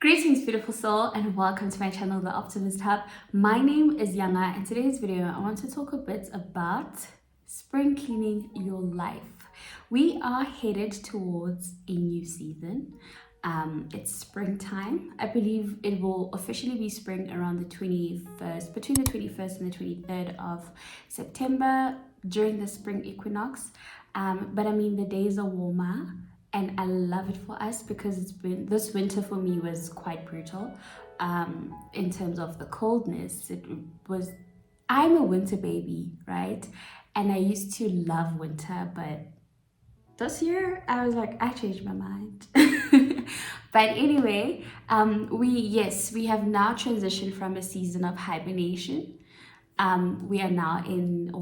Greetings, beautiful soul, and welcome to my channel, The Optimist Hub. My name is Yanga, and today's video, I want to talk a bit about spring cleaning your life. We are headed towards a new season. It's springtime. I believe it will officially be spring around the 21st, between the 21st and the 23rd of September during the spring equinox. But I mean, the days are warmer. And I love it for us because this winter for me was quite brutal in terms of the coldness. I'm a winter baby, right? And I used to love winter, but this year I was like, I changed my mind. But anyway, we have now transitioned from a season of hibernation. We are now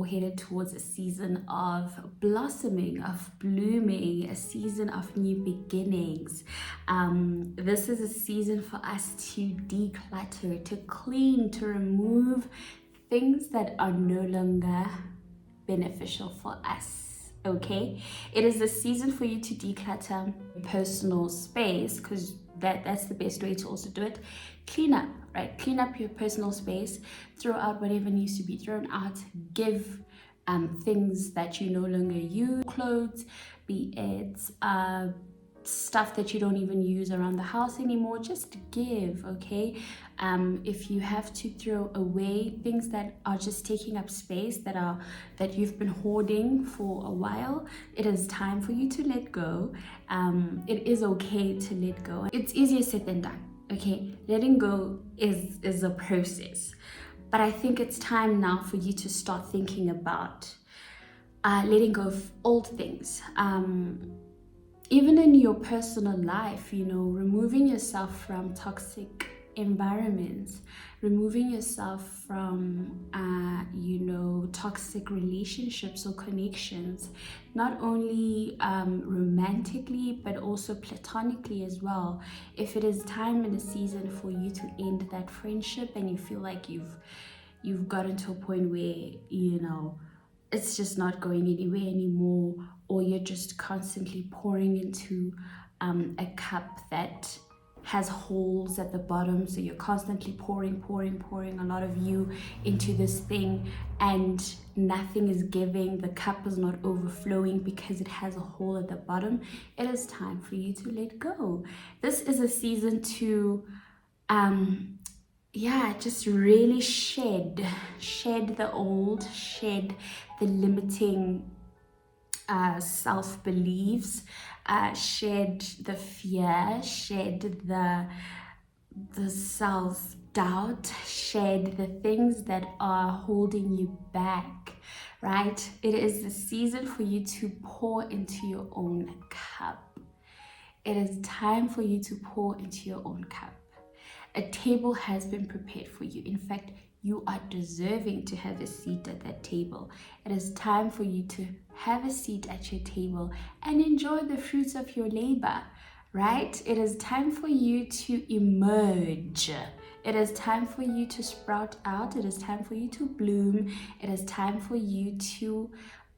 headed towards a season of blossoming, of blooming, a season of new beginnings. This is a season for us to declutter, to clean, to remove things that are no longer beneficial for us. Okay, it is a season for you to declutter personal space, because that's the best way to also do it. Clean up, right? Clean up your personal space, throw out whatever needs to be thrown out, give things that you no longer use, clothes, be it stuff that you don't even use around the house anymore. Just give, okay? If you have to throw away things that are just taking up space, that you've been hoarding for a while, it is time for you to let go. It is okay to let go. It's easier said than done, okay? Letting go is a process, but I think it's time now for you to start thinking about letting go of old things. Even in your personal life, removing yourself from toxic environments, removing yourself from, toxic relationships or connections, not only romantically, but also platonically as well. If it is time and a season for you to end that friendship and you feel like you've gotten to a point where, it's just not going anywhere anymore, or you're just constantly pouring into a cup that has holes at the bottom, so you're constantly pouring a lot of you into this thing and nothing is giving, the cup is not overflowing because it has a hole at the bottom. It is time for you to let go. This is a season to just really shed the old, shed the limiting self-beliefs, shed the fear, shed the self-doubt, shed the things that are holding you back, right? It is the season for you to pour into your own cup. It is time for you to pour into your own cup. A table has been prepared for you. In fact, you are deserving to have a seat at that table. It is time for you to have a seat at your table and enjoy the fruits of your labor, right? It is time for you to emerge. It is time for you to sprout out. It is time for you to bloom. It is time for you to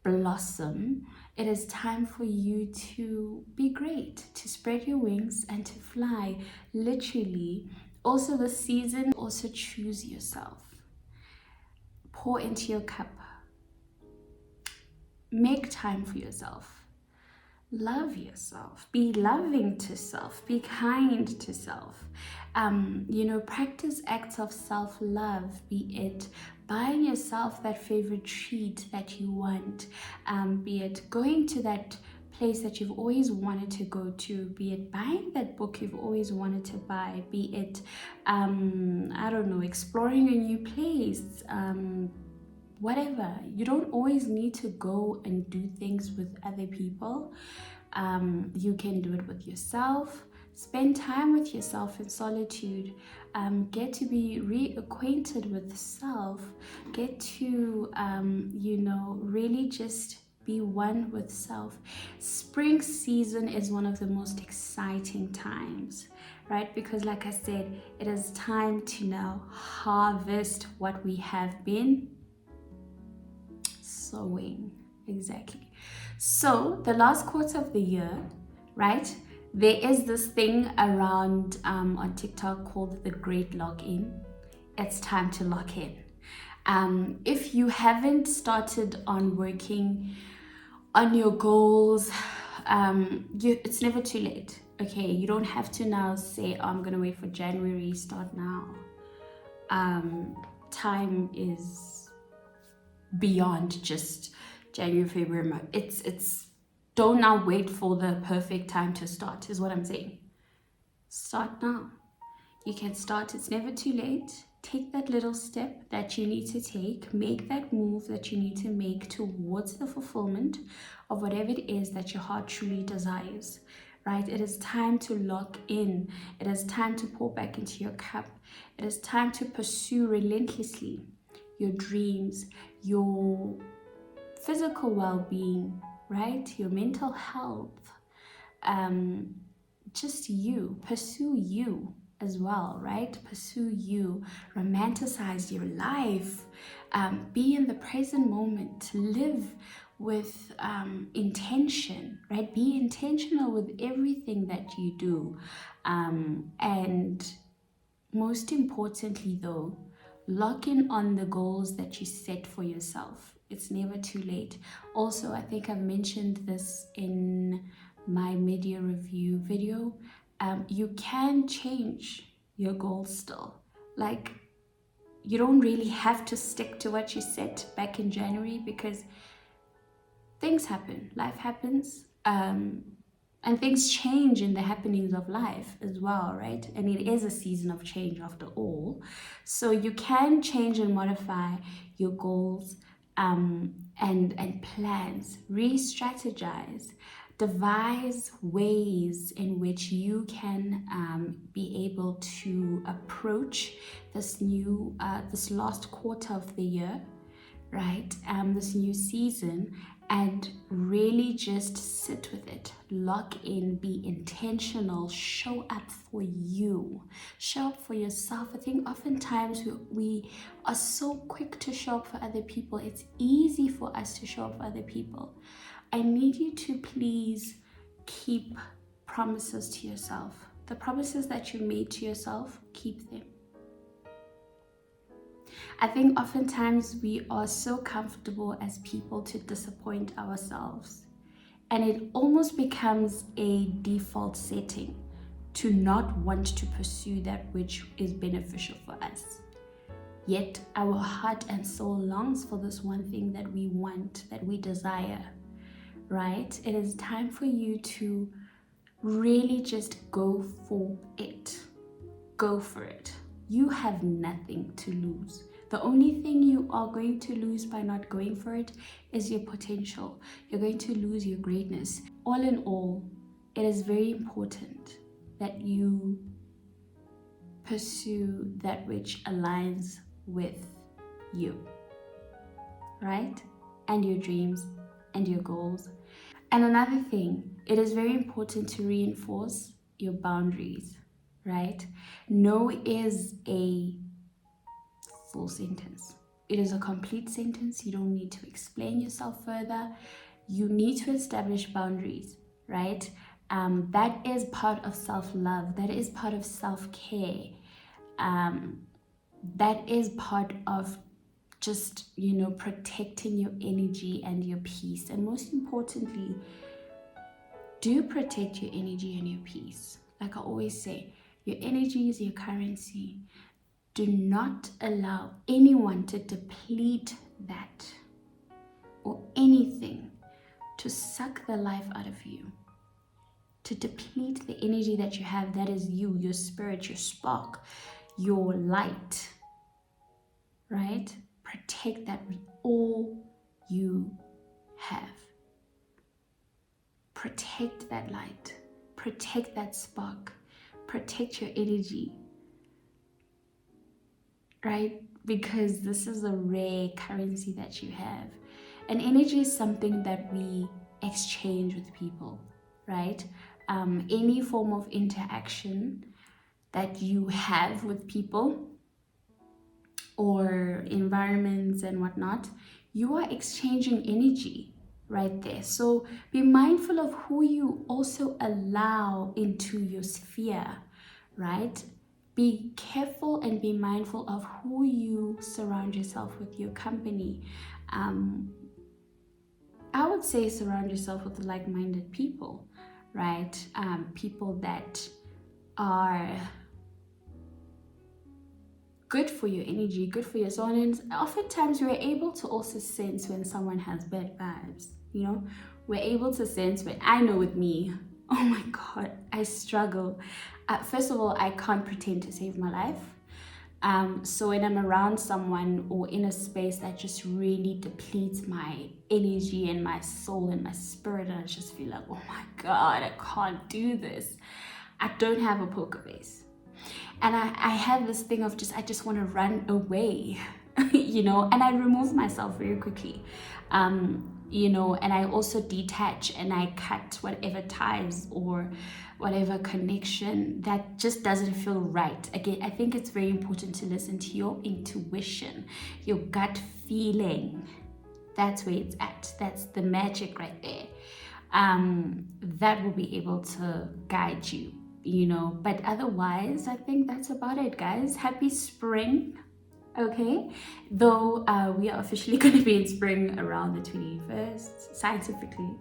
blossom. It is time for you to be great, to spread your wings and to fly, literally. Also, this season, also choose yourself. Pour into your cup. Make time for yourself. Love yourself. Be loving to self. Be kind to self. Practice acts of self-love, be it buying yourself that favorite treat that you want, be it going to that place that you've always wanted to go to, be it buying that book you've always wanted to buy, be it exploring a new place, whatever. You don't always need to go and do things with other people. You can do it with yourself. Spend time with yourself in solitude. Get to be reacquainted with self. Get to really just be one with self. Spring season is one of the most exciting times, right? Because like I said, it is time to now harvest what we have been sowing. Exactly. So the last quarter of the year, right? There is this thing around on TikTok called the Great Lock-in. It's time to lock in. If you haven't started on working on your goals, it's never too late. Okay, you don't have to now say, oh, I'm gonna wait for January, start now. Time is beyond just January, February, March. It's don't now wait for the perfect time to start, is what I'm saying. Start now. You can start, it's never too late. Take that little step that you need to take, make that move that you need to make towards the fulfillment of whatever it is that your heart truly desires, right? It is time to lock in. It is time to pour back into your cup. It is time to pursue relentlessly your dreams, your physical well-being, right? Your mental health, just you. Pursue you as well, right? Pursue you. Romanticize your life. Be in the present moment. Live with intention, right? Be intentional with everything that you do. And most importantly, though, lock in on the goals that you set for yourself. It's never too late. Also, I think I've mentioned this in my media review video. You can change your goals still. Like, you don't really have to stick to what you set back in January, because things happen, life happens, and things change in the happenings of life as well, right? And it is a season of change after all. So you can change and modify your goals, and plans, re-strategize, devise ways in which you can be able to approach this last quarter of the year, right? This new season, and really just sit with it, lock in, be intentional, show up for you, show up for yourself. I think oftentimes we are so quick to show up for other people. It's easy for us to show up for other people. I need you to please keep promises to yourself. The promises that you made to yourself, keep them. I think oftentimes we are so comfortable as people to disappoint ourselves, and it almost becomes a default setting to not want to pursue that which is beneficial for us. Yet our heart and soul longs for this one thing that we want, that we desire, right? It is time for you to really just go for it. Go for it. You have nothing to lose. The only thing you are going to lose by not going for it is your potential. You're going to lose your greatness. All in all, it is very important that you pursue that which aligns with you, right? And your dreams and your goals. And another thing, it is very important to reinforce your boundaries, right? No is a full sentence. It is a complete sentence. You don't need to explain yourself further. You need to establish boundaries, right? That is part of self-love. That is part of self-care. That is part of just, protecting your energy and your peace. And most importantly, do protect your energy and your peace. Like I always say, your energy is your currency. Do not allow anyone to deplete that, or anything to suck the life out of you, to deplete the energy that you have. That is you, your spirit, your spark, your light, right? Protect that with all you have. Protect that light, protect that spark, protect your energy, right? Because this is a rare currency that you have. And energy is something that we exchange with people, right? Any form of interaction that you have with people or environments and whatnot, you are exchanging energy, right there. So be mindful of who you also allow into your sphere, right? Be careful and be mindful of who you surround yourself with, your company. I would say surround yourself with like-minded people, right? People that are good for your energy, good for your soul. And oftentimes we're able to also sense when someone has bad vibes, you know? We're able to sense when, I know with me, oh my God, I struggle. First of all, I can't pretend to save my life. So when I'm around someone or in a space that just really depletes my energy and my soul and my spirit, and I just feel like, oh my God, I can't do this. I don't have a poker face. And I have this thing of I just want to run away, you know, and I remove myself very quickly, you know, and I also detach and I cut whatever ties or whatever connection that just doesn't feel right. Again, I think it's very important to listen to your intuition, your gut feeling. That's where it's at. That's the magic right there. That will be able to guide you, you know. But otherwise, I think that's about it, guys. Happy spring. Okay, though we are officially going to be in spring around the 21st scientifically,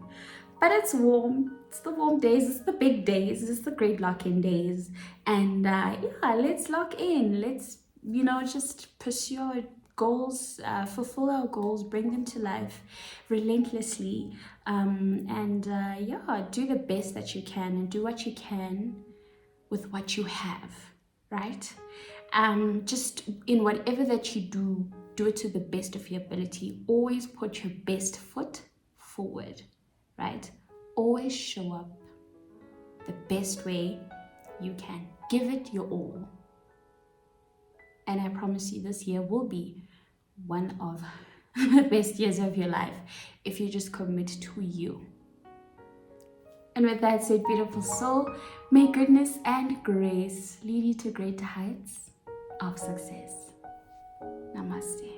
but it's warm. It's the warm days, it's the big days, it's the great lock-in days. And yeah, let's lock in. Let's, you know, just pursue our goals, fulfill our goals, bring them to life relentlessly. And yeah, do the best that you can and do what you can with what you have, right? Just in whatever that you do it to the best of your ability. Always put your best foot forward, right? Always show up the best way you can. Give it your all. And I promise you, this year will be one of the best years of your life if you just commit to you. And with that said, beautiful soul, may goodness and grace lead you to greater heights of success. Namaste.